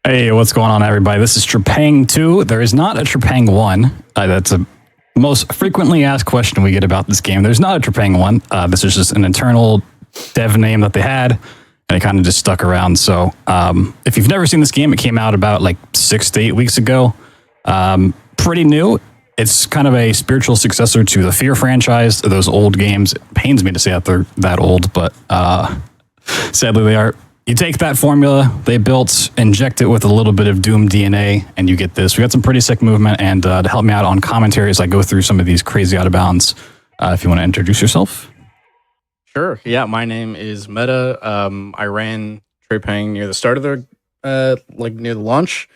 Hey, what's going on, everybody? This is Trepang2. There is not a Trepang1. That's a most frequently asked question we get about this game. There's not a Trepang1. This is just an internal dev name that they had, and it kind of just stuck around. So if you've never seen this game, it came out about like 6 to 8 weeks ago. Pretty new. It's kind of a spiritual successor to the Fear franchise, those old games. It pains me to say that they're that old, but sadly they are. You take that formula they built, inject it with a little bit of Doom DNA, and you get this. We got some pretty sick movement, and to help me out on commentary as I go through some of these crazy out of bounds, if you want to introduce yourself. Sure. Yeah, my name is Meta. I ran Trepang near the start of the, near the launch.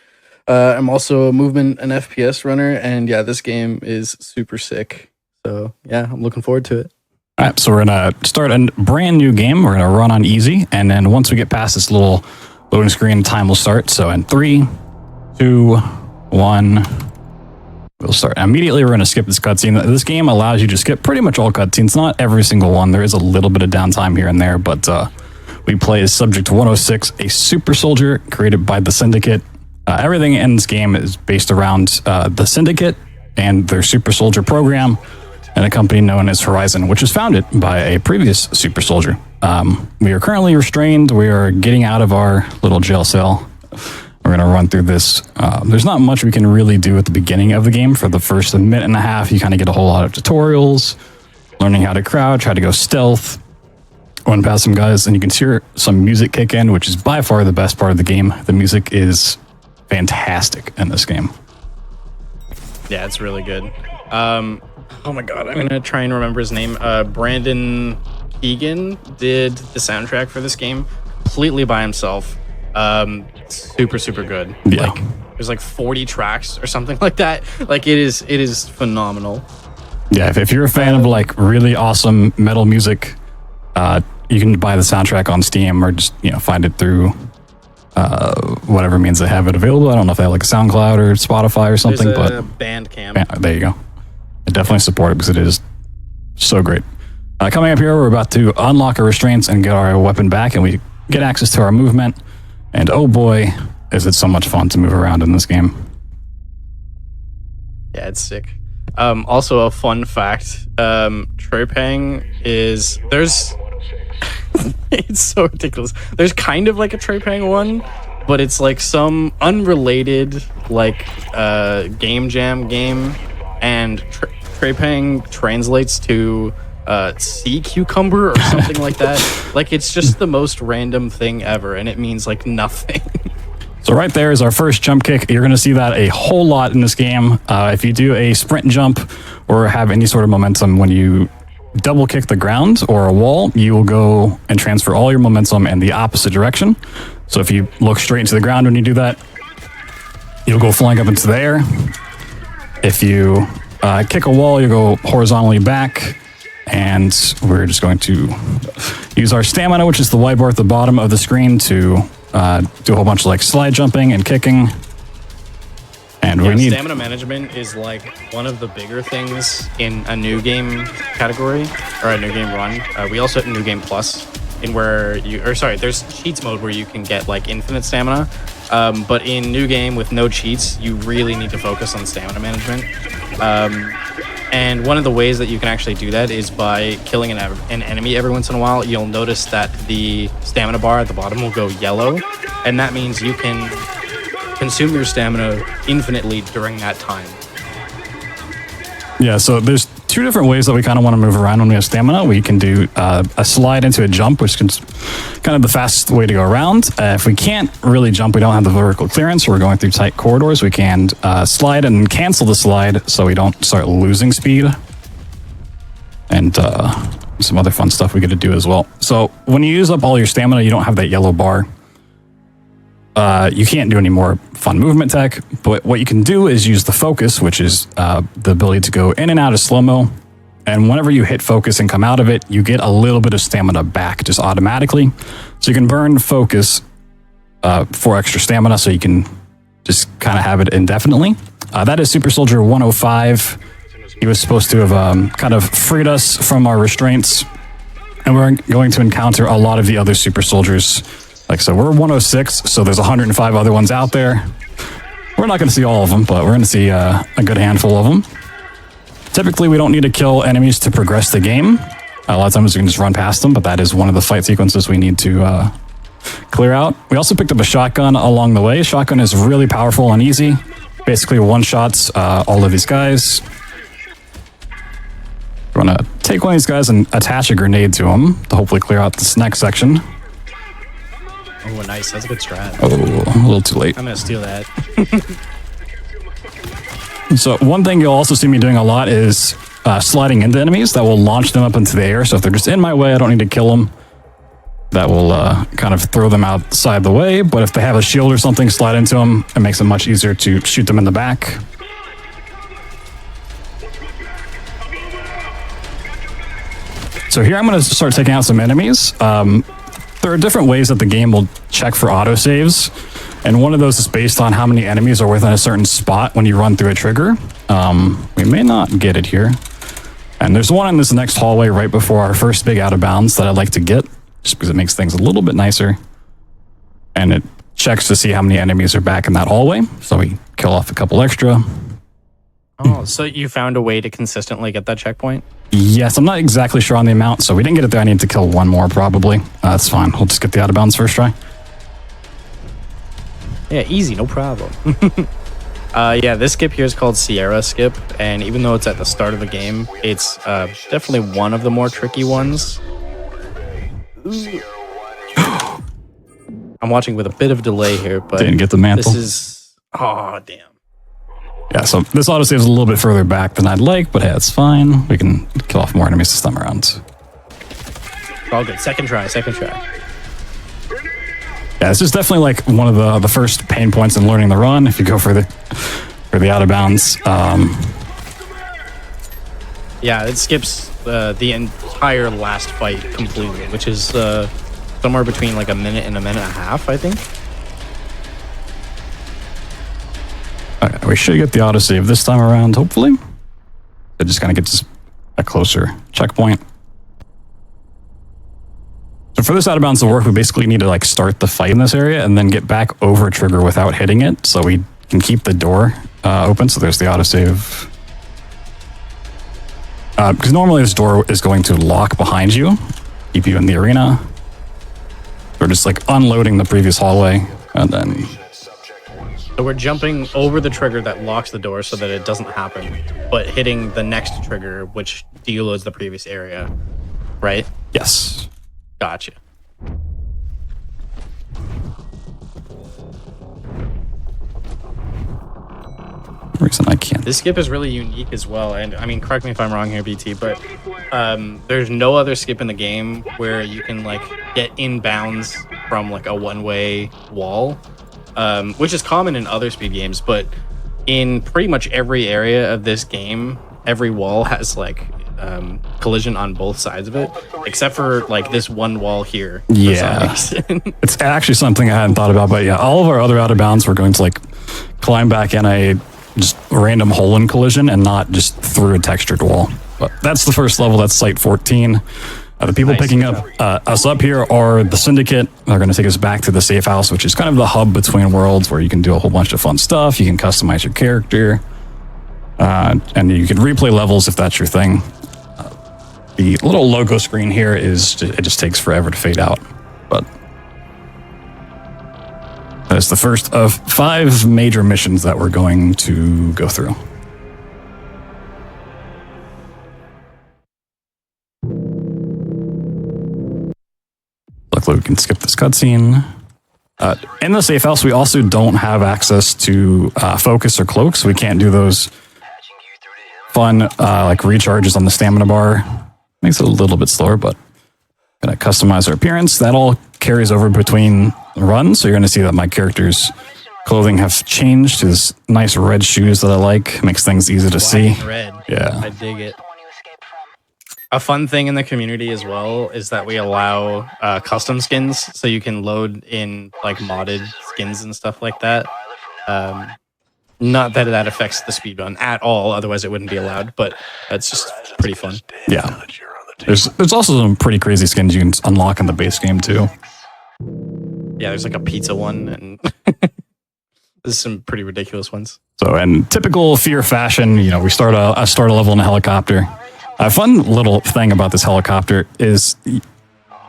I'm also a movement and FPS runner, and yeah, this game is super sick. So yeah, I'm looking forward to it. All right, so we're going to start a brand new game. We're going to run on easy, and then once we get past this little loading screen, time will start. So in 3, 2, 1, we'll start. Immediately, we're going to skip this cutscene. This game allows you to skip pretty much all cutscenes, not every single one. There is a little bit of downtime here and there, but we play as Subject 106, a super soldier created by the Syndicate. Everything in this game is based around the Syndicate and their super soldier program, and a company known as Horizon, which was founded by a previous super soldier. We are currently restrained. We are getting out of our little jail cell. We're going to run through this. There's not much we can really do at the beginning of the game. For the first minute and a half, you kind of get a whole lot of tutorials, learning how to crouch, how to go stealth, run past some guys, and you can hear some music kick in, which is by far the best part of the game. The music is fantastic in this game. Yeah, it's really good. Oh my god, I'm gonna try and remember his name. Brandon Keegan did the soundtrack for this game completely by himself. Super good. Yeah. There's like 40 tracks or something like that. Like it is phenomenal. Yeah, if you're a fan of like really awesome metal music, you can buy the soundtrack on Steam or just find it through whatever means they have it available. I don't know if they have like SoundCloud or Spotify or something, but Bandcamp. There you go. I definitely support it because it is so great. Coming up here, we're about to unlock our restraints and get our weapon back, and we get access to our movement. And oh boy, is it so much fun to move around in this game. Yeah, it's sick. Also, a fun fact, Trepang is... it's so ridiculous. There's kind of like a Trepang one, but it's like some unrelated game jam game, and Trepang translates to sea cucumber or something like that. Like it's just the most random thing ever, and it means like nothing. So right there is our first jump kick. You're going to see that a whole lot in this game. If you do a sprint jump or have any sort of momentum, when you double kick the ground or a wall, you will go and transfer all your momentum in the opposite direction. So if you look straight into the ground when you do that, you'll go flying up into the air. If you kick a wall, you go horizontally back, and we're just going to use our stamina, which is the white bar at the bottom of the screen, to do a whole bunch of like slide jumping and kicking. And we need stamina management is like one of the bigger things in a new game category or a new game run. We also have New Game Plus, in where there's cheats mode where you can get like infinite stamina. But in new game with no cheats, you really need to focus on stamina management. And one of the ways that you can actually do that is by killing an enemy every once in a while. You'll notice that the stamina bar at the bottom will go yellow, and that means you can consume your stamina infinitely during that time. Yeah, so there's two different ways that we kind of want to move around when we have stamina. We can do a slide into a jump, which is kind of the fastest way to go around. If we can't really jump, we don't have the vertical clearance, or we're going through tight corridors, we can slide and cancel the slide so we don't start losing speed. And some other fun stuff we get to do as well. So when you use up all your stamina, you don't have that yellow bar. You can't do any more fun movement tech, but what you can do is use the focus, which is the ability to go in and out of slow-mo. And whenever you hit focus and come out of it, you get a little bit of stamina back just automatically. So you can burn focus for extra stamina, so you can just kind of have it indefinitely. That is Super Soldier 105. He was supposed to have kind of freed us from our restraints, and we're going to encounter a lot of the other super soldiers Like, so we're 106, so there's 105 other ones out there. We're not going to see all of them, but we're going to see a good handful of them. Typically, we don't need to kill enemies to progress the game. A lot of times we can just run past them, but that is one of the fight sequences we need to clear out. We also picked up a shotgun along the way. Shotgun is really powerful and easy. Basically one-shots all of these guys. We're going to take one of these guys and attach a grenade to him to hopefully clear out this next section. Oh, nice. That's a good strat. Oh, a little too late. I'm going to steal that. So one thing you'll also see me doing a lot is sliding into enemies. That will launch them up into the air. So if they're just in my way, I don't need to kill them. That will kind of throw them outside the way. But if they have a shield or something, slide into them. It makes it much easier to shoot them in the back. So here I'm going to start taking out some enemies. There are different ways that the game will check for autosaves. And one of those is based on how many enemies are within a certain spot when you run through a trigger. We may not get it here. And there's one in this next hallway right before our first big out of bounds that I'd like to get, just because it makes things a little bit nicer. And it checks to see how many enemies are back in that hallway. So we kill off a couple extra. Oh, so you found a way to consistently get that checkpoint? Yes, I'm not exactly sure on the amount, so we didn't get it there. I need to kill one more probably. That's fine. We'll just get the out of bounds first try. Yeah, easy, no problem. Yeah, this skip here is called Sierra Skip, and even though it's at the start of the game, it's definitely one of the more tricky ones. I'm watching with a bit of delay here, but didn't get the mantle. This is... Oh, damn. Yeah, so this autosave is a little bit further back than I'd like, but hey, it's fine. We can kill off more enemies this time around. All good. Second try, second try. Yeah, this is definitely like one of the first pain points in learning the run. If you go for the out of bounds, yeah, it skips the entire last fight completely, which is somewhere between like a minute and a half, I think. Okay, we should get the autosave this time around, hopefully. It just kind of gets a closer checkpoint. So for this out of bounds to work, we basically need to like start the fight in this area and then get back over trigger without hitting it, so we can keep the door open. So there's the autosave. Because normally this door is going to lock behind you, keep you in the arena. We're just like unloading the previous hallway, and then... So we're jumping over the trigger that locks the door so that it doesn't happen, but hitting the next trigger, which deloads the previous area, right? Yes. Gotcha. Reason I can't. This skip is really unique as well, and I mean, correct me if I'm wrong here, BT, but there's no other skip in the game where you can like get inbounds from like a one-way wall, which is common in other speed games, but in pretty much every area of this game, every wall has like collision on both sides of it, except for like this one wall here. Yeah, it's actually something I hadn't thought about, but yeah, all of our other out of bounds, we're going to like climb back in a just random hole in collision and not just through a textured wall. But that's the first level. That's Site 14. The people picking up us up here are the Syndicate. They're going to take us back to the safe house, which is kind of the hub between worlds where you can do a whole bunch of fun stuff. You can customize your character, and you can replay levels if that's your thing. The little logo screen here is, it just takes forever to fade out, but that's the first of 5 major missions that we're going to go through. Luckily, we can skip this cutscene. In the safe house, we also don't have access to focus or cloaks. We can't do those fun like recharges on the stamina bar. Makes it a little bit slower, but gonna customize our appearance. That all carries over between runs, so you're gonna see that my character's clothing have changed to this nice red shoes that I like. Makes things easy to see. Red. Yeah. I dig it. A fun thing in the community as well is that we allow custom skins, so you can load in like modded skins and stuff like that. Not that that affects the speedrun at all, otherwise it wouldn't be allowed, but it's just pretty fun. Yeah. There's also some pretty crazy skins you can unlock in the base game too. Yeah, there's like a pizza one, and there's some pretty ridiculous ones. So, in typical Fear fashion, you know, we start a level in a helicopter. A fun little thing about this helicopter is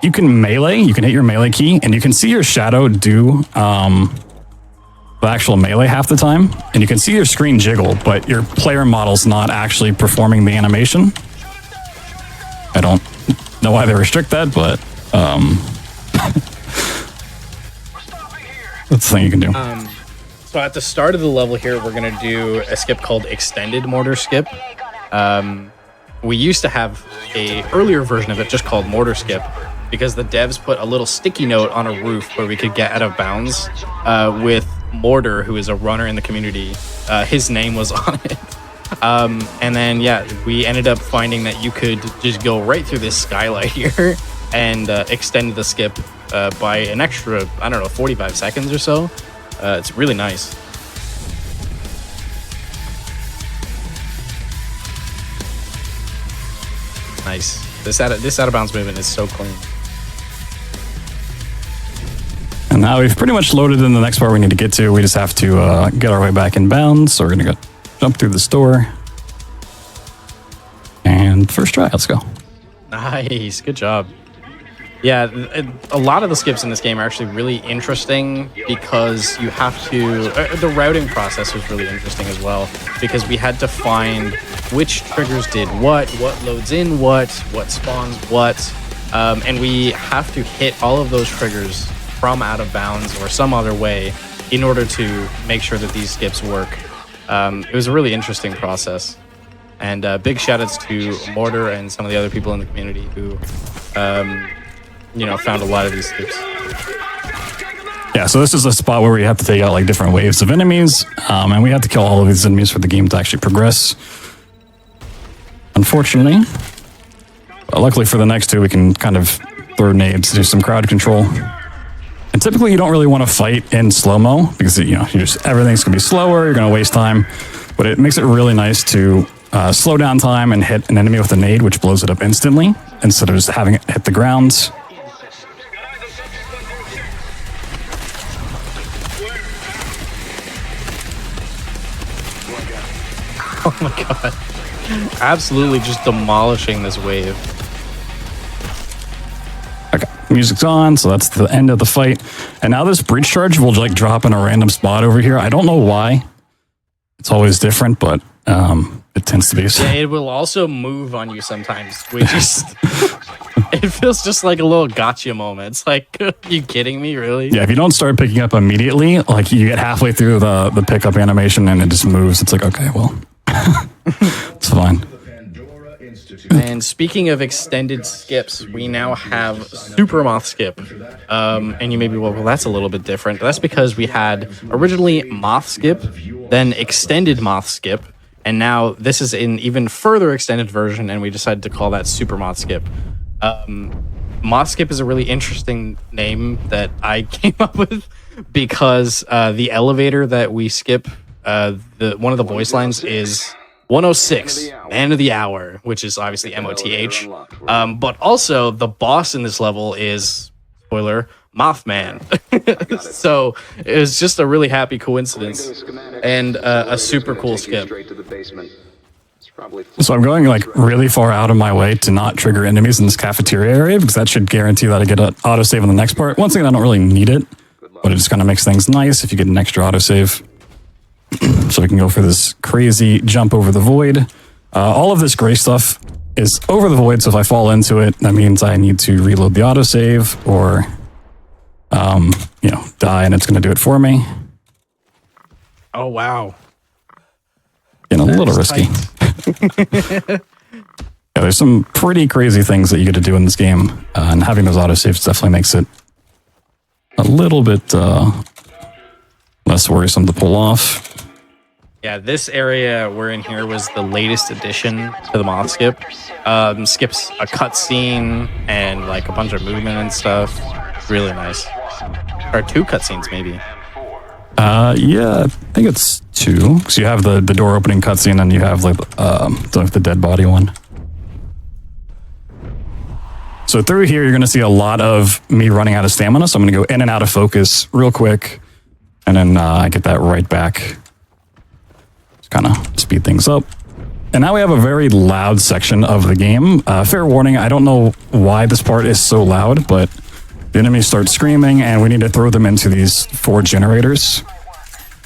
you can melee, you can hit your melee key, and you can see your shadow do the actual melee half the time, and you can see your screen jiggle, but your player model's not actually performing the animation. I don't know why they restrict that, but that's the thing you can do. So at the start of the level here, we're going to do a skip called Extended Mortar Skip. We used to have a earlier version of it just called Mortar Skip because the devs put a little sticky note on a roof where we could get out of bounds with Mortar, who is a runner in the community. His name was on it. And then, yeah, we ended up finding that you could just go right through this skylight here and extend the skip by an extra, I don't know, 45 seconds or so. It's really nice. Nice. This out of bounds movement is so clean. And now we've pretty much loaded in the next part we need to get to. We just have to get our way back in bounds. So we're going to jump through this door. And first try, let's go. Nice, good job. Yeah, a lot of the skips in this game are actually really interesting because you have to... the routing process was really interesting as well because we had to find which triggers did what loads in what spawns what, and we have to hit all of those triggers from out of bounds or some other way in order to make sure that these skips work. It was a really interesting process. And big shout-outs to Mortar and some of the other people in the community who... you know, found a lot of these skips. Yeah, so this is a spot where we have to take out like different waves of enemies, and we have to kill all of these enemies for the game to actually progress. Unfortunately, but luckily for the next two, we can kind of throw nades to do some crowd control. And typically, you don't really want to fight in slow-mo because you know everything's gonna be slower. You're gonna waste time, but it makes it really nice to slow down time and hit an enemy with a nade, which blows it up instantly instead of just having it hit the ground. Oh my god. Absolutely just demolishing this wave. Okay, music's on, so that's the end of the fight. And now this breach charge will like drop in a random spot over here. I don't know why. It's always different, but it tends to be. Yeah, it will also move on you sometimes, which is... it feels just like a little gotcha moment. It's like, are you kidding me, really? Yeah, if you don't start picking up immediately, like you get halfway through the pickup animation and it just moves. It's like, okay, well, it's fine. And speaking of extended skips, we now have Super Moth Skip. And you may be, well, that's a little bit different. That's because we had originally Moth Skip, then Extended Moth Skip, and now this is an even further extended version, and we decided to call that Super Moth Skip. Moth Skip is a really interesting name that I came up with because the elevator that we skip, one of the voice lines is 106, Man of the Hour, which is obviously MOTH. But also, the boss in this level is, spoiler, Mothman. So it was just a really happy coincidence and a super cool skip. So I'm going like really far out of my way to not trigger enemies in this cafeteria area because that should guarantee that I get an autosave on the next part. Once again, I don't really need it, but it just kind of makes things nice if you get an extra autosave. So we can go for this crazy jump over the void. All of this gray stuff is over the void, so if I fall into it, that means I need to reload the autosave or, you know, die, and it's going to do it for me. Oh, wow. Getting a little risky. Yeah, there's some pretty crazy things that you get to do in this game, and having those autosaves definitely makes it a little bit less worrisome to pull off. Yeah, this area we're in here was the latest addition to the Moth Skip. Skips a cutscene and like a bunch of movement and stuff. Really nice. Or 2 cutscenes maybe. Yeah, I think it's 2. Because you have the door opening cutscene and you have like the dead body one. So through here, you're going to see a lot of me running out of stamina. So I'm going to go in and out of focus real quick. And then I get that right back. Just kind of speed things up. And now we have a very loud section of the game. Fair warning, I don't know why this part is so loud, but the enemies start screaming and we need to throw them into these 4 generators.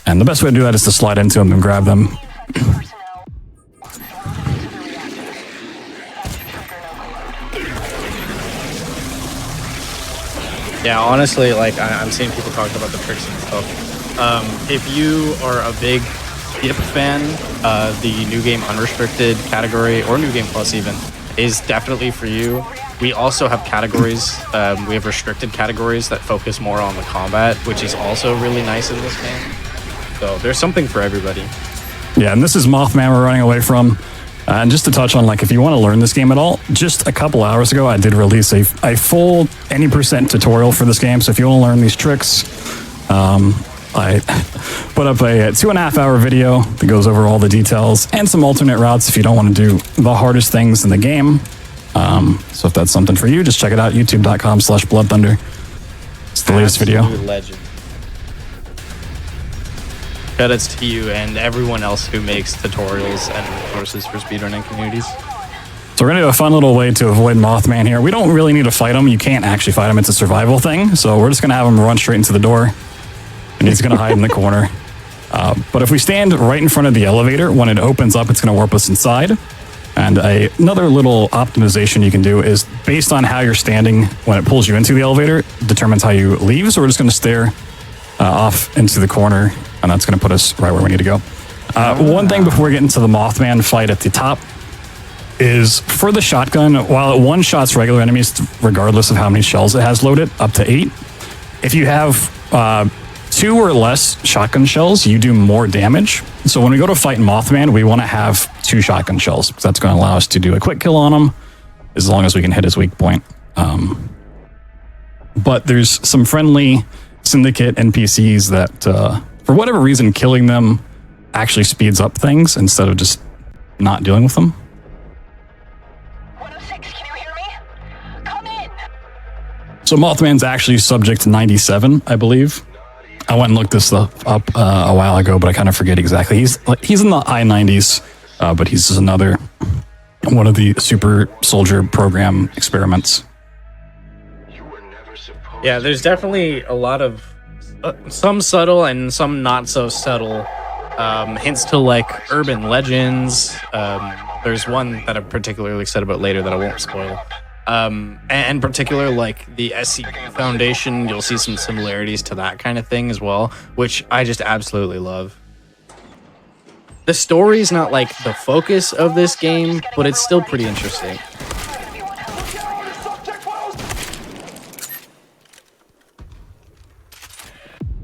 And the best way to do that is to slide into them and grab them. Yeah, honestly, like I'm seeing people talking about the tricks and stuff. If you are a big Dip fan, the New Game Unrestricted category, or New Game Plus even, is definitely for you. We also have categories. We have restricted categories that focus more on the combat, which is also really nice in this game. So there's something for everybody. Yeah, and this is Mothman we're running away from. And just to touch on, like, if you want to learn this game at all, just a couple hours ago, I did release a full any % tutorial for this game. So if you want to learn these tricks, I put up a 2.5 hour video that goes over all the details and some alternate routes if you don't want to do the hardest things in the game. So if that's something for you, just check it out, youtube.com/BloodThunder. It's the latest video. Legend. Credits to you and everyone else who makes tutorials and resources for speedrunning communities. So we're going to do a fun little way to avoid Mothman here. We don't really need to fight him. You can't actually fight him. It's a survival thing. So we're just going to have him run straight into the door. And he's going to hide in the corner. But if we stand right in front of the elevator, when it opens up, it's going to warp us inside. And another little optimization you can do is based on how you're standing when it pulls you into the elevator, determines how you leave. So we're just going to stare off into the corner. And that's going to put us right where we need to go. One thing before we get into the Mothman fight at the top is for the shotgun, while it one-shots regular enemies, regardless of how many shells it has loaded, up to 8, if you have 2 or less shotgun shells, you do more damage. So when we go to fight Mothman, we want to have 2 shotgun shells, because that's going to allow us to do a quick kill on him, as long as we can hit his weak point. But there's some friendly Syndicate NPCs that... for whatever reason, killing them actually speeds up things instead of just not dealing with them. 106, can you hear me? Come in. So Mothman's actually subject 97, I believe. I went and looked this up a while ago, but I kind of forget exactly. He's in the I-90s, but he's just another one of the super soldier program experiments. Yeah, there's definitely a lot of some subtle and some not so subtle hints to like urban legends. There's one that I'm particularly excited about later that I won't spoil. And in particular, like the SCP Foundation, you'll see some similarities to that kind of thing as well, which I just absolutely love. The story's not like the focus of this game, but it's still pretty interesting.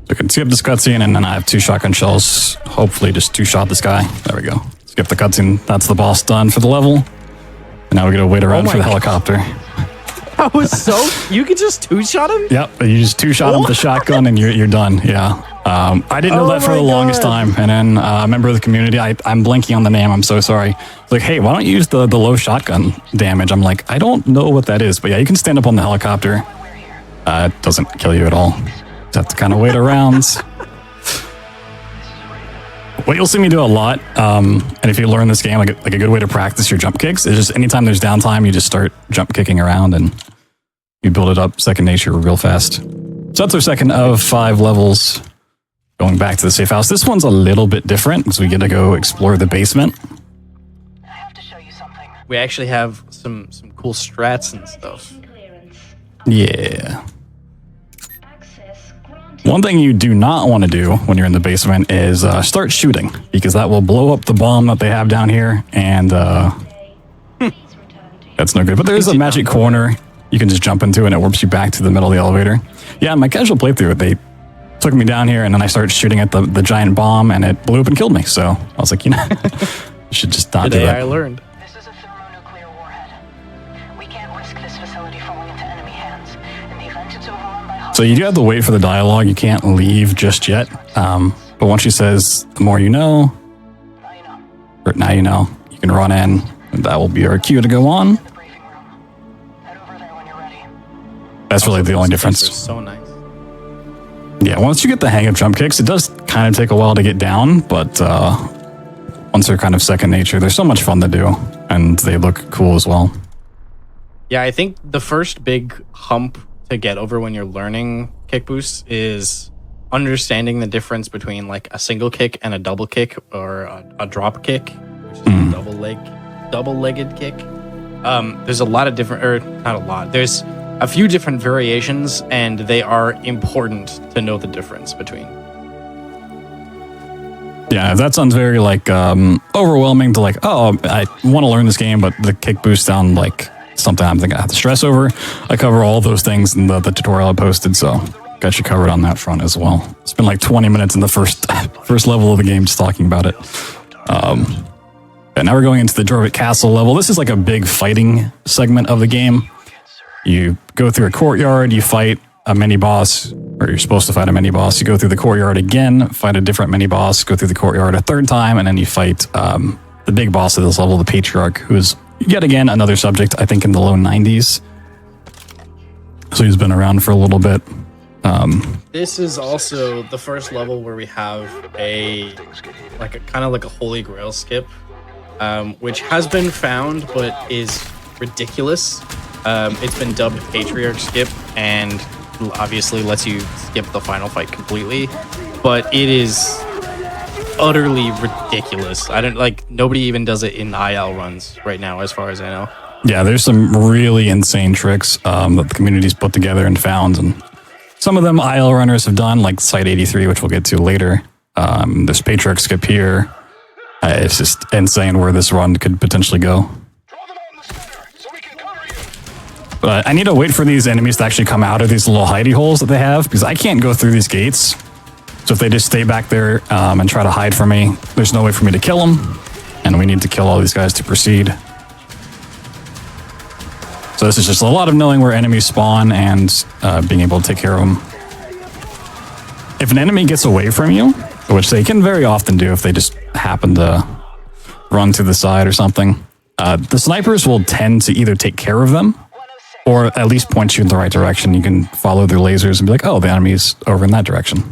So I can skip this cutscene, and then I have 2 shotgun shells. Hopefully just 2-shot this guy. There we go. Skip the cutscene. That's the boss done for the level. And now we gotta wait around for the helicopter. That was so... You could just 2-shot him? Yep, you just 2-shot him with the shotgun and you're done, yeah. I didn't know that for the longest time. And then a member of the community, I'm blanking on the name, I'm so sorry. Like, hey, why don't you use the low shotgun damage? I'm like, I don't know what that is. But yeah, you can stand up on the helicopter. It doesn't kill you at all. Just have to kind of wait around. What you'll see me do a lot, and if you learn this game, like a good way to practice your jump kicks, is just anytime there's downtime, you just start jump kicking around and you build it up second nature real fast. So that's our second of 5 levels. Going back to the safe house. This one's a little bit different because we get to go explore the basement. I have to show you something. We actually have some cool strats and stuff. Yeah. One thing you do not want to do when you're in the basement is start shooting, because that will blow up the bomb that they have down here, and that's no good. But there's a magic corner you can just jump into, and it warps you back to the middle of the elevator. Yeah, in my casual playthrough, they took me down here, and then I started shooting at the giant bomb, and it blew up and killed me. So I was like, you know, you should just not do that. Today I learned. This is a thermonuclear warhead. We can't risk this facility falling into enemy hands. In the event it's overrun by... So you do have to wait for the dialogue. You can't leave just yet. But once she says, the more you know, Now you know. or now you know, you can run in, and that will be our cue to go on. The briefing room. Head over there when you're That's really the only difference. They're so nice. Yeah, once you get the hang of jump kicks, it does kind of take a while to get down, but once they're kind of second nature, they're so much fun to do, and they look cool as well. Yeah, I think the first big hump to get over when you're learning kick boosts is understanding the difference between like a single kick and a double kick, or a drop kick, which is a double-legged kick. There's a lot of different, or not a lot. There's a few different variations, and they are important to know the difference between. Yeah, that sounds very like overwhelming to like, oh, I want to learn this game, but the kick boost sound like something I'm thinking I have to stress over. I cover all those things in the tutorial I posted, so got you covered on that front as well. It's been like 20 minutes in the first level of the game just talking about it. And now we're going into the Jorvik Castle level. This is like a big fighting segment of the game. You go through a courtyard, you fight a mini-boss, or you're supposed to fight a mini-boss. You go through the courtyard again, fight a different mini-boss, go through the courtyard a third time, and then you fight the big boss of this level, the Patriarch, who is, yet again, another subject, I think, in the low 90s. So he's been around for a little bit. This is also the first level where we have a kind of like a Holy Grail skip, which has been found but is ridiculous. It's been dubbed Patriarch skip, and obviously lets you skip the final fight completely, but it is utterly ridiculous. Nobody even does it in IL runs right now, as far as I know. Yeah, there's some really insane tricks that the community's put together and found, and some of them IL runners have done, like Site 83, which we'll get to later. There's Patriarch skip here. It's just insane where this run could potentially go. But I need to wait for these enemies to actually come out of these little hidey holes that they have, because I can't go through these gates. So if they just stay back there and try to hide from me, there's no way for me to kill them, and we need to kill all these guys to proceed. So this is just a lot of knowing where enemies spawn and being able to take care of them. If an enemy gets away from you, which they can very often do if they just happen to run to the side or something, the snipers will tend to either take care of them or at least point you in the right direction. You can follow their lasers and be like, oh, the enemy's over in that direction.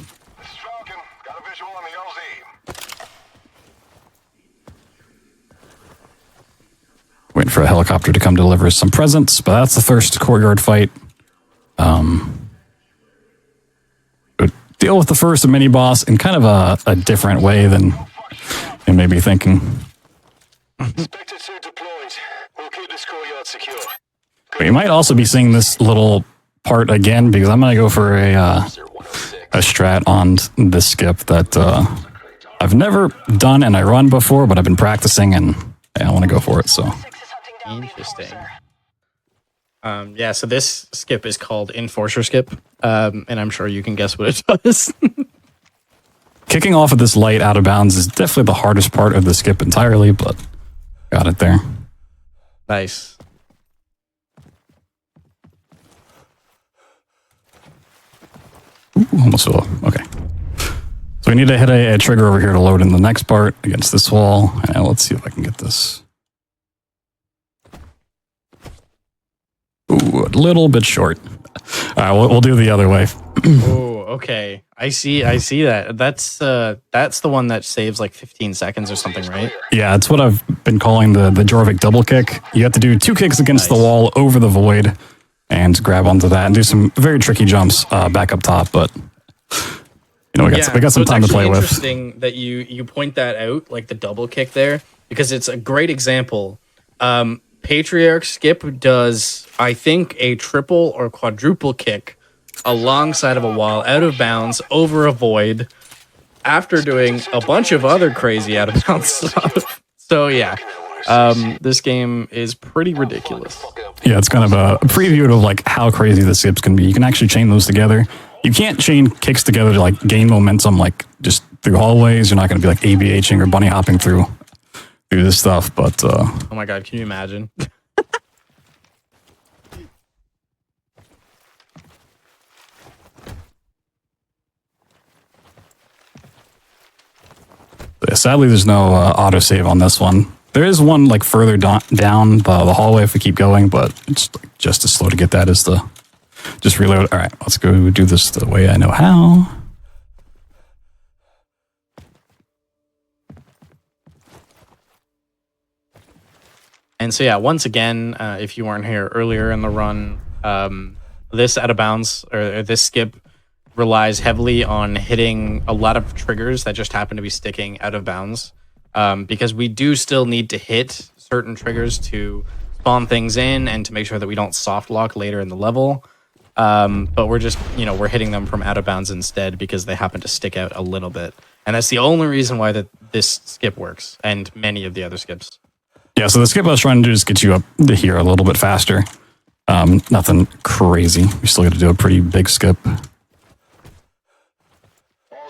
Waiting for a helicopter to come deliver some presents, but that's the first courtyard fight. Deal with the first mini-boss in kind of a different way than you may be thinking. Inspector 2 deployed. We'll keep this courtyard secure. But you might also be seeing this little part again, because I'm going to go for a strat on this skip that I've never done and I run before, but I've been practicing and I want to go for it. So interesting. Yeah, so this skip is called Enforcer skip, and I'm sure you can guess what it does. Kicking off of this light out of bounds is definitely the hardest part of the skip entirely, but got it there. Nice. Ooh, almost fell off. Okay. So we need to hit a trigger over here to load in the next part against this wall. And let's see if I can get this. Ooh, a little bit short. All right, we'll do the other way. Oh, okay. I see that. That's the one that saves like 15 seconds or something, right? Yeah, it's what I've been calling the Jorvik double kick. You have to do 2 kicks against the wall over the void and grab onto that and do some very tricky jumps back up top, but you know, we got some time to play with. It's interesting that you point that out, like the double kick there, because it's a great example. Patriarch skip does, I think, a triple or quadruple kick alongside of a wall, out of bounds, over a void, after doing a bunch of other crazy out of bounds stuff. So yeah, this game is pretty ridiculous. Yeah, it's kind of a preview of like how crazy the skips can be. You can actually chain those together. You can't chain kicks together to like gain momentum, like just through hallways. You're not going to be like ABHing or bunny hopping through this stuff, but oh my god, can you imagine? Sadly, there's no autosave on this one. There is one like further down the hallway if we keep going, but it's just as slow to get that as the Just reload. All right, let's go do this the way I know how. And so yeah, once again, if you weren't here earlier in the run, this out of bounds or this skip relies heavily on hitting a lot of triggers that just happen to be sticking out of bounds, because we do still need to hit certain triggers to spawn things in and to make sure that we don't soft lock later in the level. But we're just, we're hitting them from out of bounds instead because they happen to stick out a little bit. And that's the only reason why this skip works, and many of the other skips. Yeah, so the skip I was trying to do is get you up to here a little bit faster. Nothing crazy. We still got to do a pretty big skip. All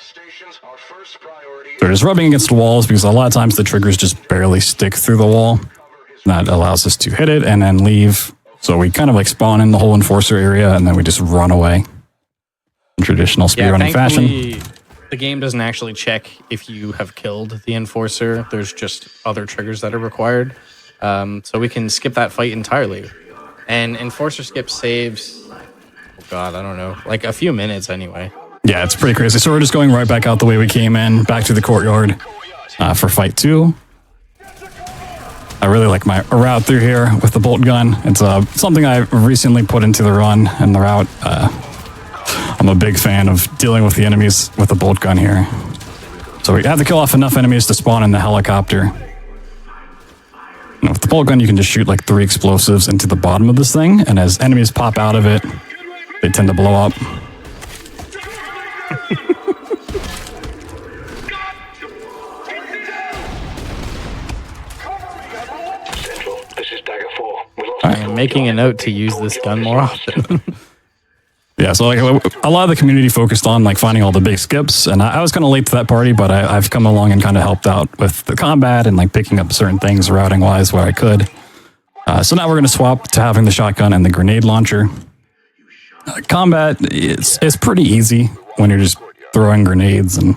stations, our first priority. So we're just rubbing against the walls because a lot of times the triggers just barely stick through the wall. That allows us to hit it and then leave. So we kind of like spawn in the whole enforcer area and then we just run away. In traditional speedrunning fashion. The game doesn't actually check if you have killed the enforcer. There's just other triggers that are required. So we can skip that fight entirely. And enforcer skip saves, oh god, I don't know, like a few minutes anyway. Yeah, it's pretty crazy. So we're just going right back out the way we came in, back to the courtyard for fight 2. I really like my route through here with the bolt gun. It's something I recently put into the run and the route. I'm a big fan of dealing with the enemies with the bolt gun here. So we have to kill off enough enemies to spawn in the helicopter. And with the bolt gun, you can just shoot like 3 explosives into the bottom of this thing, and as enemies pop out of it, they tend to blow up. This is Dagger 4. I'm making a note to use this gun more often. Yeah, so like a lot of the community focused on like finding all the big skips, and I was kind of late to that party, but I've come along and kind of helped out with the combat and like picking up certain things routing wise where I could. So now we're going to swap to having the shotgun and the grenade launcher. Combat is pretty easy when you're just throwing grenades and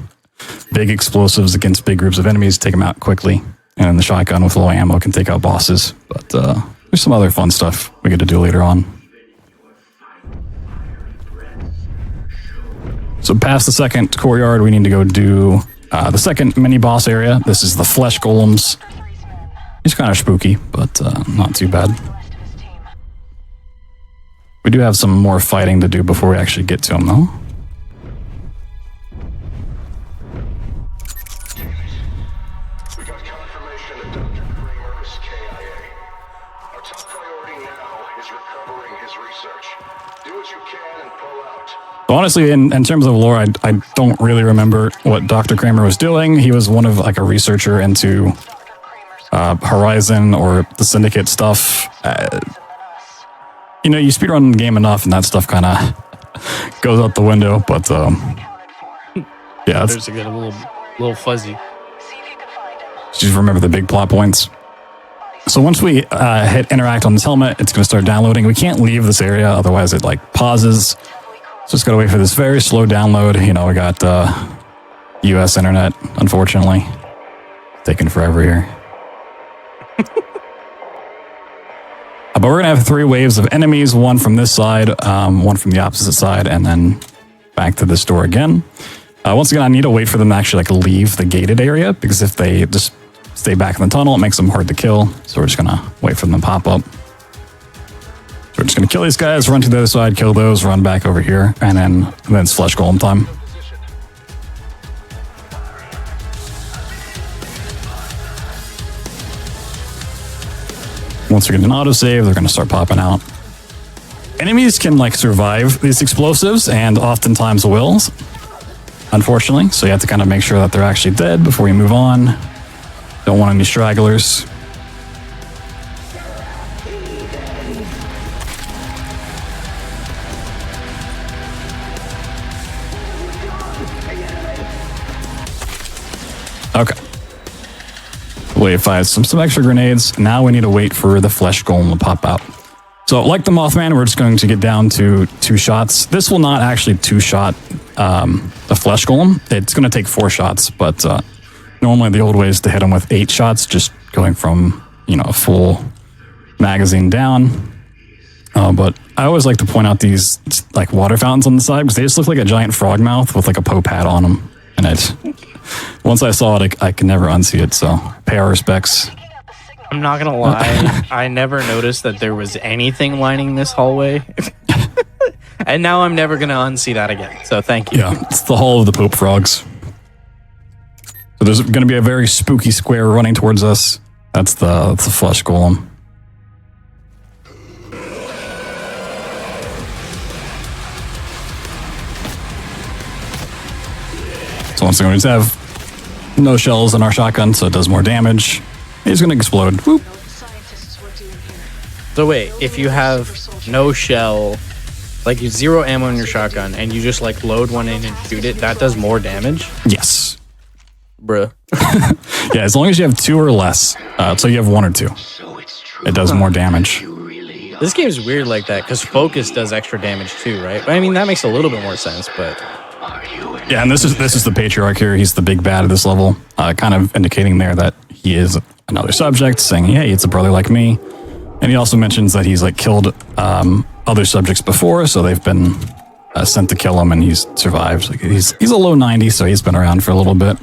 big explosives against big groups of enemies, take them out quickly. And then the shotgun with low ammo can take out bosses. But there's some other fun stuff we get to do later on. So past the second courtyard, we need to go do the second mini boss area. This is the flesh golems. It's kind of spooky, but not too bad. We do have some more fighting to do before we actually get to them, though. We got confirmation that Dr. Kramer is KIA. Our top priority now is recovering his research. Do what you can and pull out. Honestly, in terms of lore, I don't really remember what Dr. Kramer was doing. He was one of like a researcher into Horizon or the Syndicate stuff. You speedrun the game enough and that stuff kind of goes out the window, but yeah. There's a little fuzzy. Just remember the big plot points. So once we hit interact on this helmet, it's going to start downloading. We can't leave this area, otherwise it like pauses. So just got to wait for this very slow download. We got US internet, unfortunately. Taking forever here. But we're going to have 3 waves of enemies, one from this side, one from the opposite side, and then back to this door again. Once again, I need to wait for them to actually like leave the gated area, because if they just stay back in the tunnel, it makes them hard to kill. So we're just going to wait for them to pop up. We're just going to kill these guys, run to the other side, kill those, run back over here, and then it's flesh golem time. Once we get an autosave, they're going to start popping out. Enemies can like survive these explosives, and oftentimes will, unfortunately. So you have to kind of make sure that they're actually dead before you move on. Don't want any stragglers. Okay. Wave 5, some extra grenades. Now we need to wait for the flesh golem to pop out. So like the Mothman, we're just going to get down to 2 shots. This will not actually 2-shot the flesh golem. It's going to take 4 shots, but normally the old way is to hit them with 8 shots, just going from, a full magazine down. But I always like to point out these like water fountains on the side because they just look like a giant frog mouth with like a Pope hat on them. And once I saw it, I could never unsee it. So pay our respects. I'm not gonna lie, I never noticed that there was anything lining this hallway. And now I'm never gonna unsee that again. So thank you. Yeah, it's the Hall of the Pope Frogs. So there's going to be a very spooky square running towards us. That's the flesh golem. So once again, we just have no shells in our shotgun, so it does more damage. He's going to explode. Whoop. So wait, if you have no shell, like you 0 ammo in your shotgun, and you just like load one in and shoot it, that does more damage? Yes. Bruh. Yeah, as long as you have 2 or less. So you have 1 or 2. It does more damage. This game's weird like that, because focus does extra damage too, right? I mean, that makes a little bit more sense, but... Yeah, and this is the Patriarch here. He's the big bad of this level, kind of indicating there that he is another subject, saying, hey, it's a brother like me. And he also mentions that he's like killed other subjects before, so they've been sent to kill him, and he's survived. Like, he's a low 90, so he's been around for a little bit.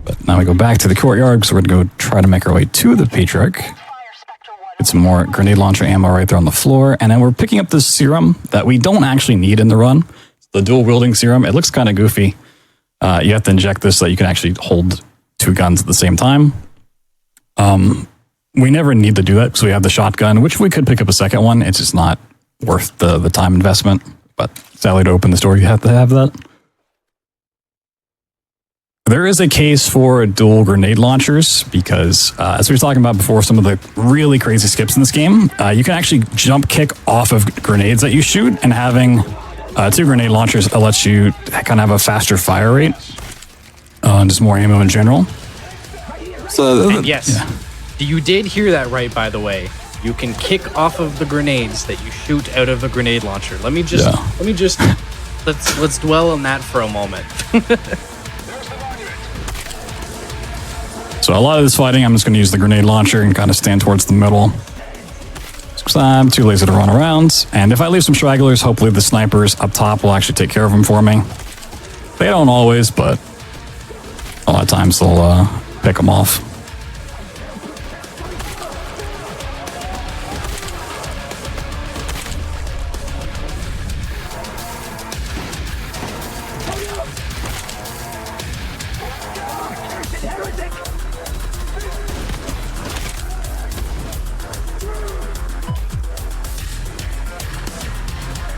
But now we go back to the courtyard, because we're going to go try to make our way to the Patriarch. Get some more grenade launcher ammo right there on the floor, and then we're picking up this serum that we don't actually need in the run. The dual wielding serum. It looks kind of goofy. You have to inject this so that you can actually hold 2 guns at the same time. We never need to do that because we have the shotgun, which we could pick up a second one. It's just not worth the time investment. But sadly, to open this door, you have to have that. There is a case for dual grenade launchers because, as we were talking about before, some of the really crazy skips in this game, you can actually jump kick off of grenades that you shoot, and having 2 grenade launchers lets you kind of have a faster fire rate and just more ammo in general. So, and yes, you did hear that right, by the way. You can kick off of the grenades that you shoot out of a grenade launcher. Let me just let's dwell on that for a moment. So a lot of this fighting, I'm just going to use the grenade launcher and kind of stand towards the middle. Because I'm too lazy to run around. And if I leave some stragglers, hopefully the snipers up top will actually take care of them for me. They don't always, but a lot of times they'll pick them off.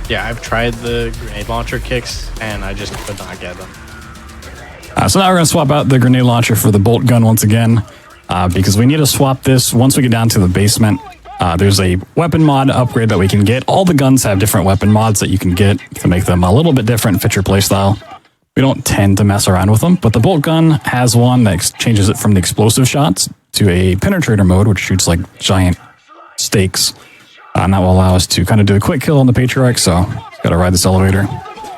Yeah, I've tried the grenade launcher kicks, and I just could not get them. So now we're going to swap out the grenade launcher for the bolt gun once again, because we need to swap this once we get down to the basement. There's a weapon mod upgrade that we can get. All the guns have different weapon mods that you can get to make them a little bit different, fit your playstyle. We don't tend to mess around with them, but the bolt gun has one that changes it from the explosive shots to a penetrator mode, which shoots like giant stakes. And that will allow us to kind of do a quick kill on the Patriarch, so got to ride this elevator.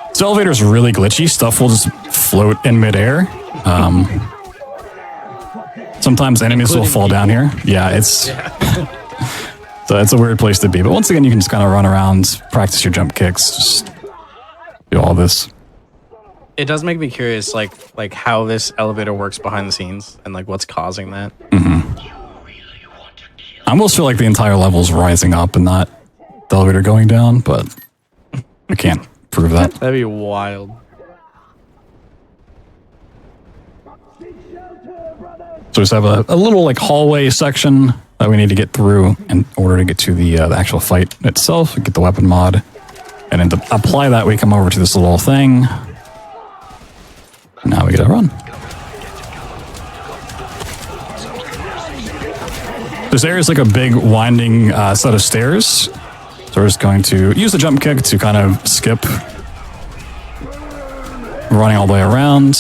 This elevator is really glitchy. Stuff will just float in midair. Sometimes enemies will fall down here. Yeah, it's... So it's a weird place to be. But once again, you can just kind of run around, practice your jump kicks, just do all this. It does make me curious, like how this elevator works behind the scenes and like what's causing that. Mm-hmm. I almost feel like the entire level is rising up and not the elevator going down, but I can't prove that. That'd be wild. So we just have a little like hallway section that we need to get through in order to get to the actual fight itself. We get the weapon mod, and then to apply that, we come over to this little thing. Now we gotta run. This area is like a big winding set of stairs. So we're just going to use the jump kick to kind of skip, running all the way around.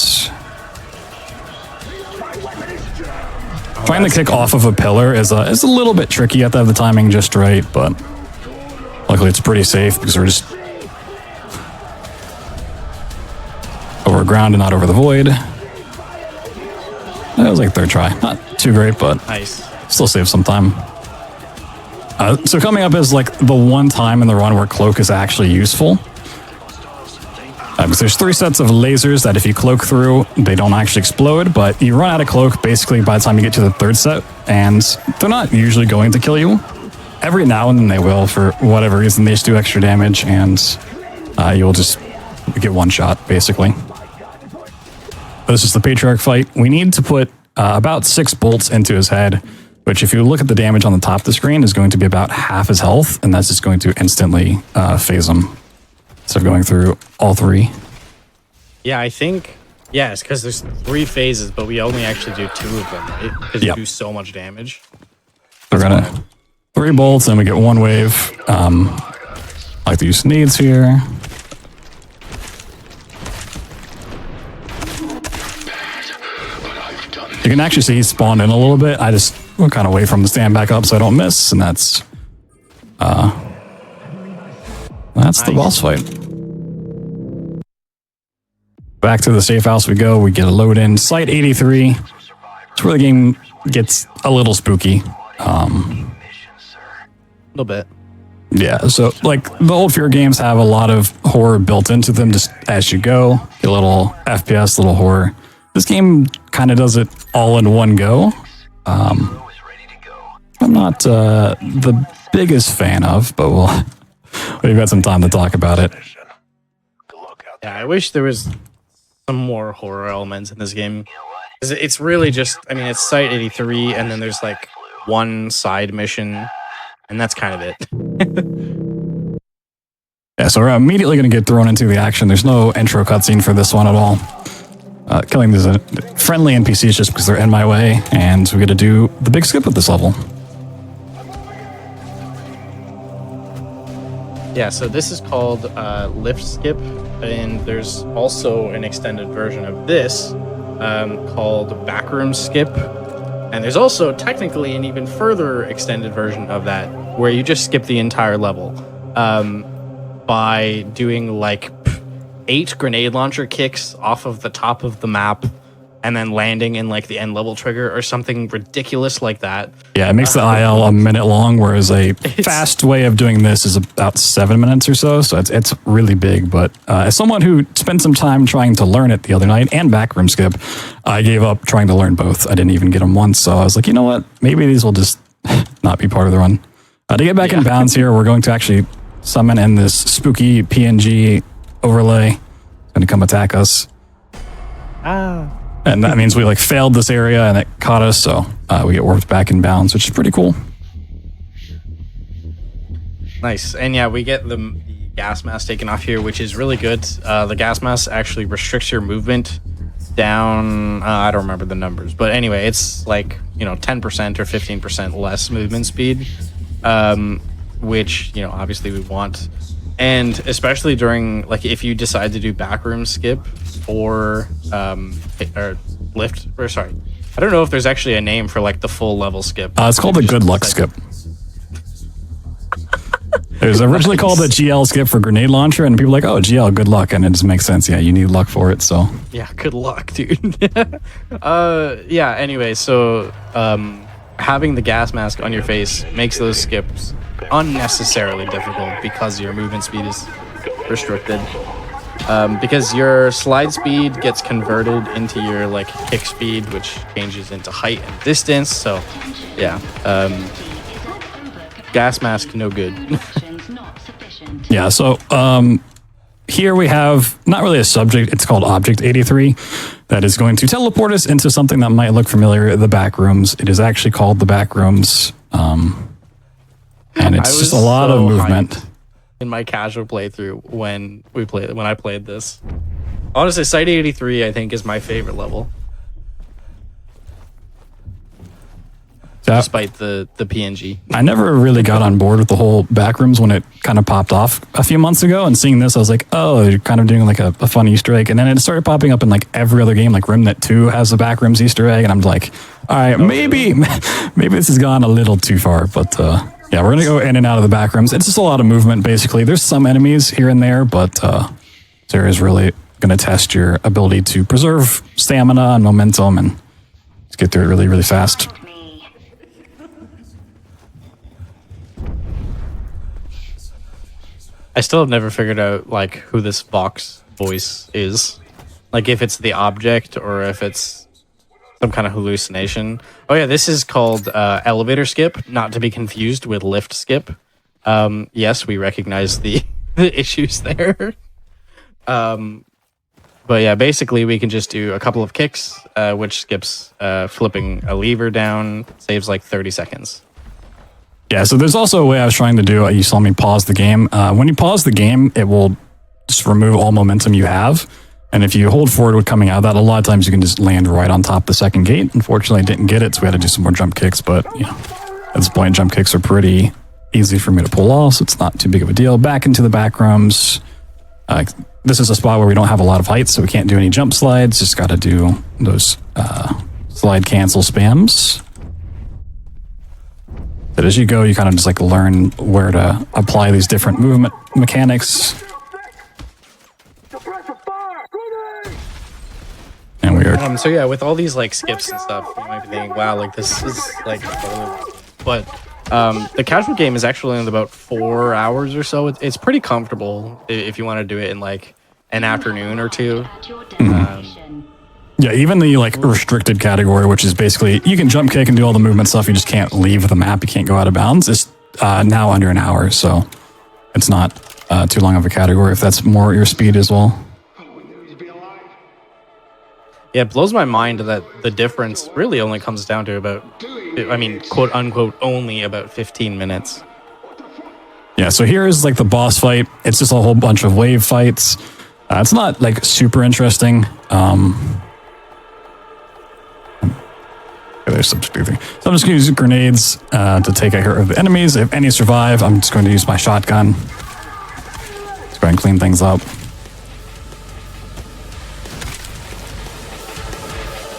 Trying to kick off of a pillar is a little bit tricky. You have to have the timing just right, but luckily it's pretty safe because we're just over ground and not over the void. That was like third try. Not too great, but nice. Still save some time. So coming up is like the one time in the run where cloak is actually useful. Because there's 3 sets of lasers that if you cloak through, they don't actually explode, but you run out of cloak basically by the time you get to the 3rd set, and they're not usually going to kill you. Every now and then they will, for whatever reason. They just do extra damage, and you'll just get one shot, basically. This is the Patriarch fight. We need to put about 6 bolts into his head, which if you look at the damage on the top of the screen is going to be about half his health, and that's just going to instantly phase him. So going through all 3. Yeah, I think, yes, because there's 3 phases, but we only actually do 2 of them, right? Because you do so much damage. We're gonna 3 bolts, and we get 1 wave. I like to use nades here. You can actually see he spawned in a little bit. I just kind of wait for him to stand back up so I don't miss, and that's the boss fight. Back to the safe house we go. We get a load in. Site 83. It's where the game gets a little spooky. A little bit. Yeah, so like the old Fear games have a lot of horror built into them just as you go. Get a little FPS, little horror. This game kind of does it all in one go. I'm not the biggest fan of, but we've got some time to talk about it. Yeah, I wish there was some more horror elements in this game. 'Cause it's really just, I mean, it's Site 83, and then there's like 1 side mission, and that's kind of it. Yeah, so we're immediately going to get thrown into the action. There's no intro cutscene for this one at all. Killing these friendly NPCs just because they're in my way, and we got to do the big skip with this level. Yeah, so this is called Lift Skip, and there's also an extended version of this called Backroom Skip, and there's also technically an even further extended version of that where you just skip the entire level by doing like 8 grenade launcher kicks off of the top of the map and then landing in like the end level trigger or something ridiculous like that. Yeah, it makes the IL a minute long, whereas a fast way of doing this is about 7 minutes or so. So it's really big. But as someone who spent some time trying to learn it the other night and backroom skip, I gave up trying to learn both. I didn't even get them once. So I was like, you know what? Maybe these will just not be part of the run. To get back in bounds here, we're going to actually summon in this spooky PNG overlay. It's going to come attack us. And that means we like failed this area and it caught us, so we get warped back in bounds, which is pretty cool. Nice. And yeah, we get the gas mask taken off here, which is really good. The gas mask actually restricts your movement down, I don't remember the numbers, but anyway, it's like, 10% or 15% less movement speed, which, obviously we want. And especially during, like, if you decide to do backroom skip or lift, or sorry, I don't know if there's actually a name for like the full level skip. It's called the good luck skip. It was originally called the GL skip for grenade launcher, and people are like, oh, GL, good luck, and it just makes sense. Yeah, you need luck for it, so. Yeah, good luck, dude. Yeah, anyway, so having the gas mask on your face makes those skips unnecessarily difficult because your movement speed is restricted. Because your slide speed gets converted into your like kick speed, which changes into height and distance. So, yeah, gas mask no good. Yeah. So here we have not really a subject. It's called Object 83. That is going to teleport us into something that might look familiar. The back rooms. It is actually called the back rooms, and it's just a lot of movement. In my casual playthrough when I played this. Honestly, Site 83 I think is my favorite level. Despite the PNG. I never really got on board with the whole backrooms when it kind of popped off a few months ago, and seeing this I was like, oh, you're kind of doing like a fun Easter egg, and then it started popping up in like every other game, like Remnant 2 has a backrooms Easter egg, and I'm like, all right, maybe this has gone a little too far, but yeah, we're going to go in and out of the back rooms. It's just a lot of movement, basically. There's some enemies here and there, but Sarah is really going to test your ability to preserve stamina and momentum and just get through it really, really fast. I still have never figured out like who this Vox voice is. Like if it's the object or if it's some kind of hallucination. Oh yeah, this is called elevator skip, not to be confused with lift skip. Yes, we recognize the issues there. But yeah, basically we can just do a couple of kicks, which skips flipping a lever down, saves like 30 seconds. Yeah, so there's also a way I was trying to do. You saw me pause the game. When you pause the game, it will just remove all momentum you have. And if you hold forward with coming out of that, a lot of times you can just land right on top of the second gate. Unfortunately, I didn't get it, so we had to do some more jump kicks. But you know, at this point, jump kicks are pretty easy for me to pull off, so it's not too big of a deal. Back into the back rooms. This is a spot where we don't have a lot of height, so we can't do any jump slides. Just got to do those slide cancel spams. But as you go, you kind of just like learn where to apply these different movement mechanics. And we are. So yeah, with all these like skips and stuff, you might be thinking, wow, like this is like, but the casual game is actually in about 4 hours or so. It's pretty comfortable if you want to do it in like an afternoon or two. Yeah, even the like restricted category, which is basically you can jump kick and do all the movement stuff, you just can't leave the map, you can't go out of bounds, is now under an hour, so it's not too long of a category if that's more your speed as well. Yeah, it blows my mind that the difference really only comes down to about, I mean, quote unquote, only about 15 minutes. Yeah, so here is like the boss fight. It's just a whole bunch of wave fights. It's not like super interesting. There's some speeding. So I'm just going to use grenades to take care of the enemies. If any survive, I'm just going to use my shotgun. Let's go ahead and clean things up.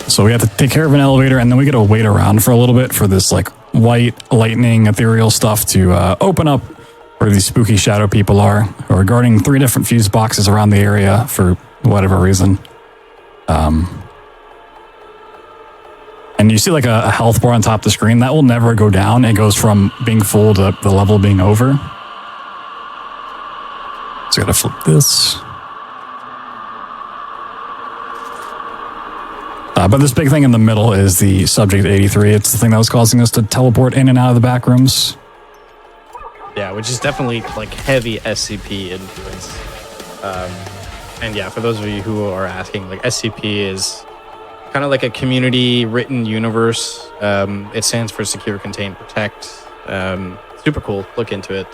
So we have to take care of an elevator, and then we get to wait around for a little bit for this like white lightning ethereal stuff to open up where these spooky shadow people are, who are guarding 3 different fuse boxes around the area for whatever reason. And you see like a health bar on top of the screen. That will never go down. It goes from being full to the level being over. So I gotta flip this. But this big thing in the middle is the Subject 83. It's the thing that was causing us to teleport in and out of the back rooms. Yeah, which is definitely like heavy SCP influence. And yeah, for those of you who are asking, like SCP is kind of like a community written universe. It stands for Secure, Contain, Protect. Super cool. Look into it.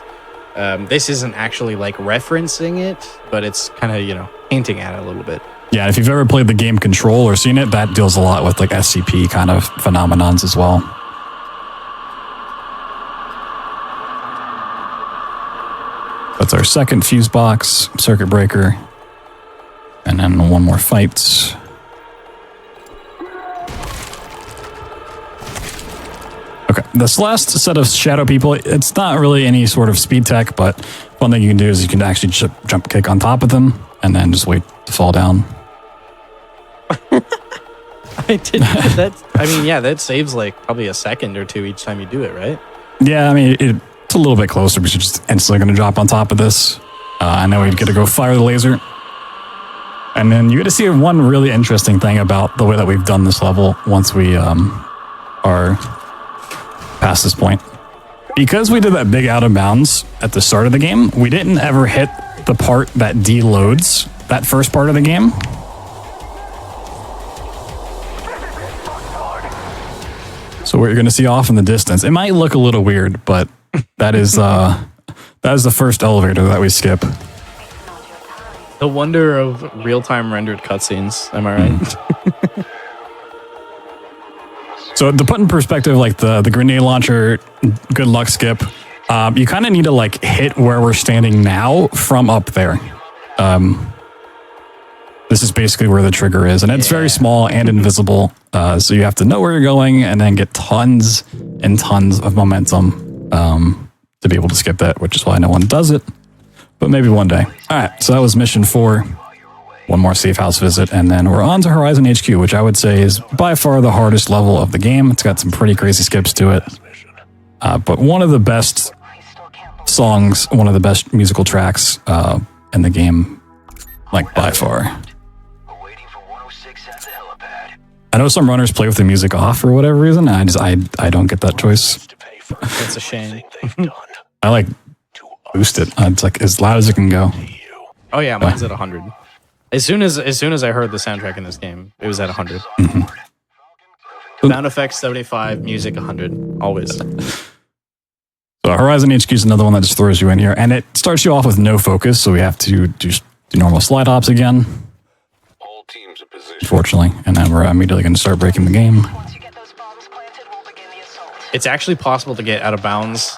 This isn't actually like referencing it, but it's kind of, you know, hinting at it a little bit. Yeah, if you've ever played the game Control or seen it, that deals a lot with like SCP kind of phenomenons as well. That's our second fuse box, circuit breaker, and then one more fight. Okay, this last set of shadow people, it's not really any sort of speed tech, but one thing you can do is you can actually jump kick on top of them and then just wait to fall down. I didn't. I mean, yeah, that saves like probably a second or two each time you do it, right? Yeah, I mean, it's a little bit closer because you're just instantly going to drop on top of this. And then we get to go fire the laser. And then you get to see one really interesting thing about the way that we've done this level once we are past this point. Because we did that big out of bounds at the start of the game, we didn't ever hit the part that deloads that first part of the game. So what you're going to see off in the distance, it might look a little weird, but that is the first elevator that we skip. The wonder of real-time rendered cutscenes. Am I right? So to put in perspective, like the grenade launcher, good luck skip. You kind of need to like hit where we're standing now from up there. This is basically where the trigger is, and it's very small and invisible. So you have to know where you're going and then get tons and tons of momentum to be able to skip that, which is why no one does it. But maybe one day. All right, so that was mission 4. One more safe house visit, and then we're on to Horizon HQ, which I would say is by far the hardest level of the game. It's got some pretty crazy skips to it. But one of the best songs, one of the best musical tracks in the game, like by far. Waiting for 106 at the helipad. I know some runners play with the music off for whatever reason. I don't get that choice. To pay for It's a shame. they've done I like to boost it. It's like as loud as it can go. you. Oh yeah, mine's at 100. As soon as I heard the soundtrack in this game, it was at 100. Sound effects 75, music 100, always. So Horizon HQ is another one that just throws you in here, and it starts you off with no focus, so we have to do normal slide hops again, All teams in position. unfortunately, and then we're immediately going to start breaking the game. Once you get those bombs planted, we'll begin the assault. It's actually possible to get out of bounds,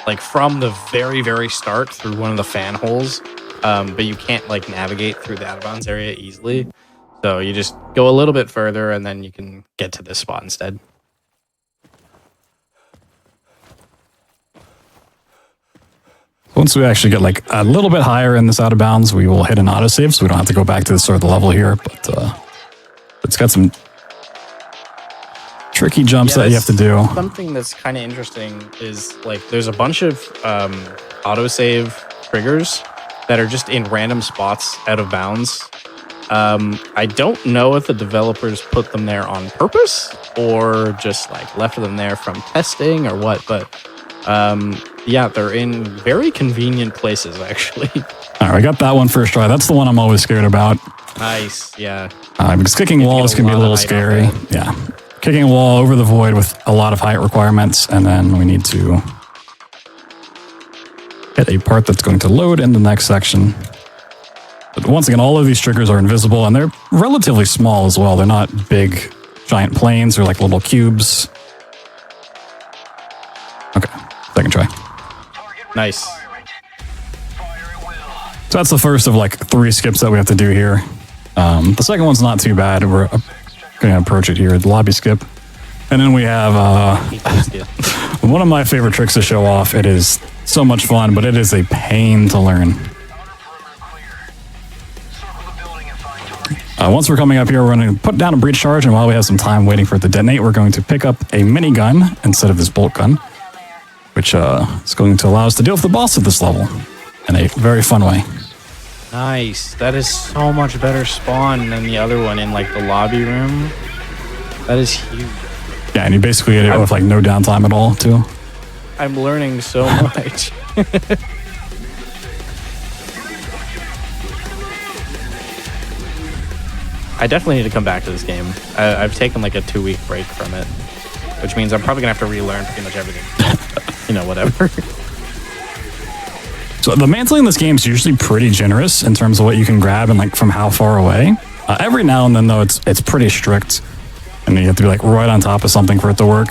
like from the very, very start through one of the fan holes, but you can't like navigate through the out of bounds area easily. So you just go a little bit further, and then you can get to this spot instead. Once we actually get like a little bit higher in this out of bounds, we will hit an autosave, so we don't have to go back to the start of the level here, but it's got some tricky jumps that you have to do. Something that's kind of interesting is like there's a bunch of autosave triggers that are just in random spots out of bounds. I don't know if the developers put them there on purpose or just like left them there from testing or what, but yeah, they're in very convenient places actually. All right, I got that one first try. That's the one I'm always scared about. Nice, yeah. Because kicking walls can be a little scary. Yeah. Kicking a wall over the void with a lot of height requirements, and then we need to hit a part that's going to load in the next section. But once again, all of these triggers are invisible, and they're relatively small as well. They're not big, giant planes. They're like little cubes. Okay, second try. Nice. So that's the first of like 3 skips that we have to do here. The second one's not too bad. We're going to approach it here, the lobby skip. And then we have one of my favorite tricks to show off. It is so much fun, but it is a pain to learn. Once we're coming up here, we're going to put down a breach charge, and while we have some time waiting for it to detonate, we're going to pick up a minigun instead of this bolt gun, which is going to allow us to deal with the boss of this level in a very fun way. Nice. That is so much better spawn than the other one in like the lobby room. That is huge. Yeah, and you basically get it with like no downtime at all, too. I'm learning so much. I definitely need to come back to this game. I've taken like a 2-week break from it, which means I'm probably gonna have to relearn pretty much everything. You know, whatever. So the mantling in this game is usually pretty generous in terms of what you can grab and like from how far away. Every now and then, though, it's pretty strict, and you have to be like right on top of something for it to work.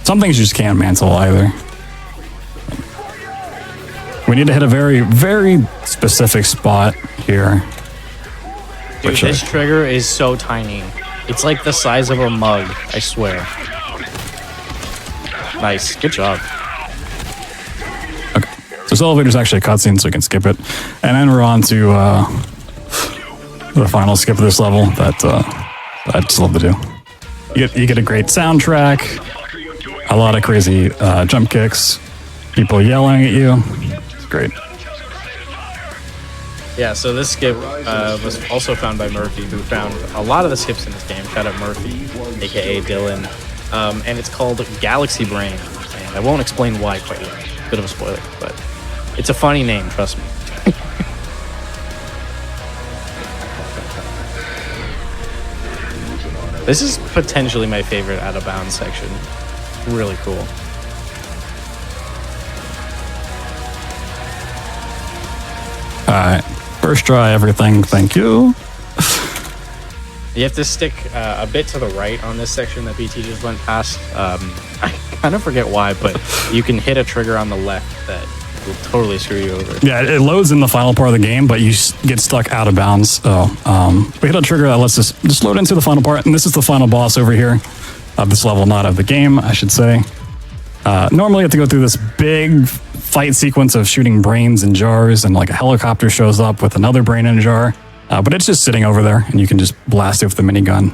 Some things you just can't mantle either. We need to hit a very, very specific spot here. Dude, this trigger is so tiny. It's like the size of a mug, I swear. Nice, good job. Okay, so this elevator's actually a cutscene, so we can skip it. And then we're on to the final skip of this level that I just love to do. You get a great soundtrack, a lot of crazy jump kicks, people yelling at you. It's great. Yeah, so this skip was also found by Murphy, who found a lot of the skips in this game. Shout out Murphy, aka Dylan. And it's called Galaxy Brain. And I won't explain why quite yet. Bit of a spoiler, but it's a funny name, trust me. This is potentially my favorite out of bounds section. Really cool. Alright, first try everything, thank you. You have to stick a bit to the right on this section that BT just went past. I kind of forget why, but you can hit a trigger on the left that will totally screw you over. Yeah, it loads in the final part of the game, but you get stuck out of bounds. So we hit a trigger that lets us just load into the final part, and this is the final boss over here of this level, not of the game, I should say. Normally you have to go through this big fight sequence of shooting brains in jars, and like a helicopter shows up with another brain in a jar. But it's just sitting over there, and you can just blast it with the minigun.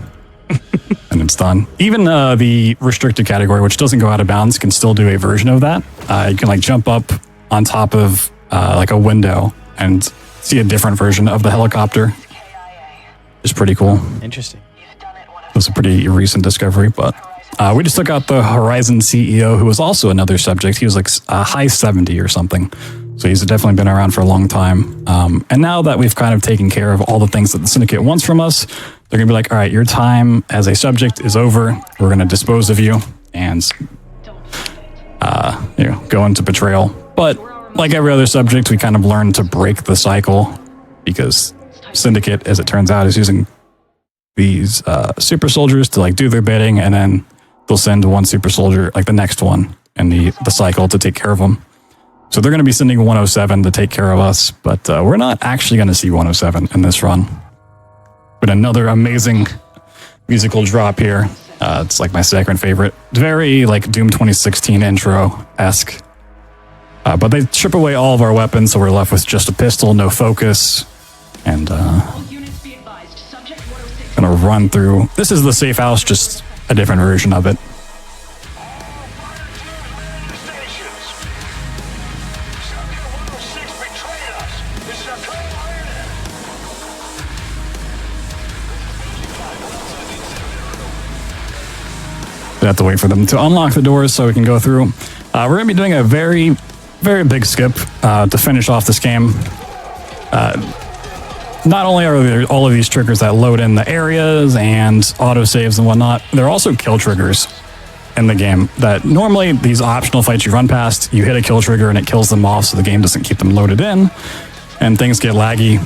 And and it's done. Even the restricted category, which doesn't go out of bounds, can still do a version of that. You can like jump up on top of like a window and see a different version of the helicopter. It's pretty cool. Interesting. It was a pretty recent discovery, but we just took out the Horizon CEO, who was also another subject. He was like a high 70 or something. So he's definitely been around for a long time. And now that we've kind of taken care of all the things that the Syndicate wants from us, they're going to be like, all right, your time as a subject is over. We're going to dispose of you and go into betrayal. But like every other subject, we kind of learn to break the cycle because Syndicate, as it turns out, is using these super soldiers to like do their bidding, and then they'll send one super soldier, like the next one in the cycle, to take care of them. So they're going to be sending 107 to take care of us, but we're not actually going to see 107 in this run. But another amazing musical drop here. It's like my second favorite. Very like Doom 2016 intro-esque. But they strip away all of our weapons, so we're left with just a pistol, no focus. And gonna run through. This is the safe house, just a different version of it. We have to wait for them to unlock the doors so we can go through. We're going to be doing a very, very big skip to finish off this game. Not only are there all of these triggers that load in the areas and autosaves and whatnot, there are also kill triggers in the game that normally these optional fights you run past, you hit a kill trigger and it kills them off so the game doesn't keep them loaded in and things get laggy.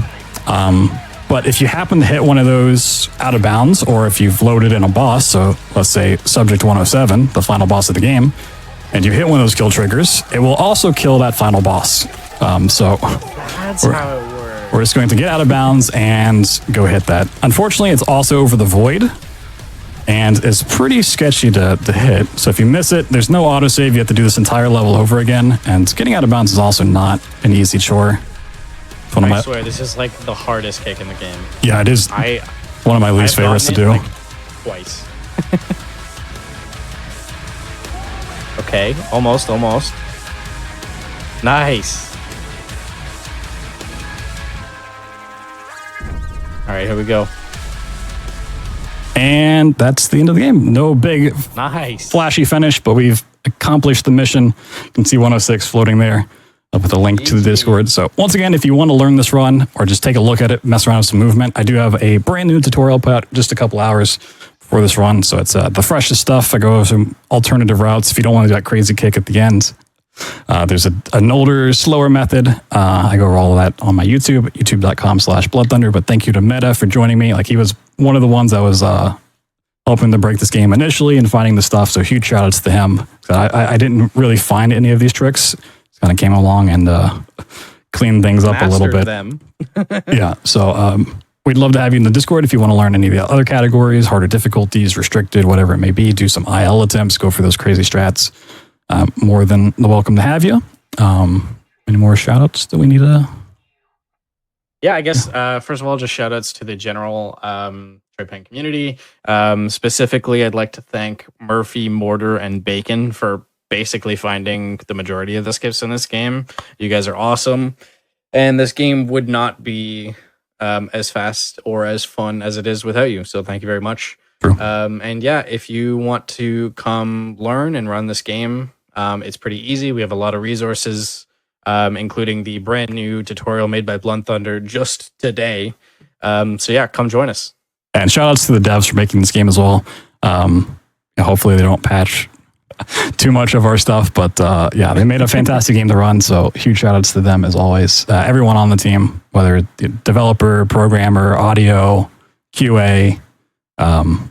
But if you happen to hit one of those out of bounds, or if you've loaded in a boss, so let's say Subject 107, the final boss of the game, and you hit one of those kill triggers, it will also kill that final boss. So That's how it works. we're just going to get out of bounds and go hit that. Unfortunately, it's also over the void, and it's pretty sketchy to hit. So if you miss it, there's no autosave. You have to do this entire level over again, and getting out of bounds is also not an easy chore. I swear, this is like the hardest kick in the game. Yeah, it is one of my least favorites to do. Like twice. Okay, almost. Nice. All right, here we go. And that's the end of the game. No big Nice. flashy finish, but we've accomplished the mission. You can see 106 floating there. I'll put the link to the Discord. So once again, if you want to learn this run or just take a look at it, mess around with some movement, I do have a brand new tutorial put out just a couple hours for this run. So it's the freshest stuff. I go over some alternative routes if you don't want to do that crazy kick at the end. There's an older, slower method. I go over all of that on my YouTube, youtube.com/BloodThunder. But thank you to Meta for joining me. Like, he was one of the ones that was helping to break this game initially and finding the stuff. So huge shout outs to him. I didn't really find any of these tricks. Kind of came along and cleaned things up a little bit. Them. Yeah, so we'd love to have you in the Discord if you want to learn any of the other categories, harder difficulties, restricted, whatever it may be. Do some IL attempts, go for those crazy strats. More than welcome to have you. Any more shout outs that we need to? Yeah, I guess first of all, just shout outs to the general Trepang community. Specifically, I'd like to thank Murphy, Mortar, and Bacon for basically finding the majority of the skips in this game. You guys are awesome. And this game would not be as fast or as fun as it is without you. So thank you very much. True. And yeah, if you want to come learn and run this game, it's pretty easy. We have a lot of resources, including the brand new tutorial made by BloodThunder just today. So yeah, come join us. And shout outs to the devs for making this game as well. Hopefully they don't patch too much of our stuff, but yeah, they made a fantastic game to run. So huge shout outs to them as always. Everyone on the team, whether developer, programmer, audio, QA,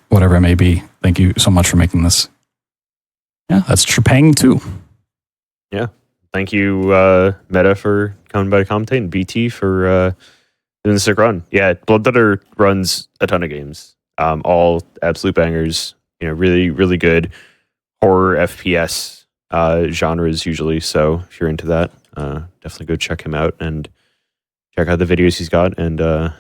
whatever it may be. Thank you so much for making this. Yeah, that's Trepang2. Yeah. Thank you, Meta, for coming by to commentate, and BT for doing the sick run. Yeah, BloodThunder runs a ton of games. All absolute bangers. Really, really good horror FPS genres usually. So if you're into that, definitely go check him out and check out the videos he's got. And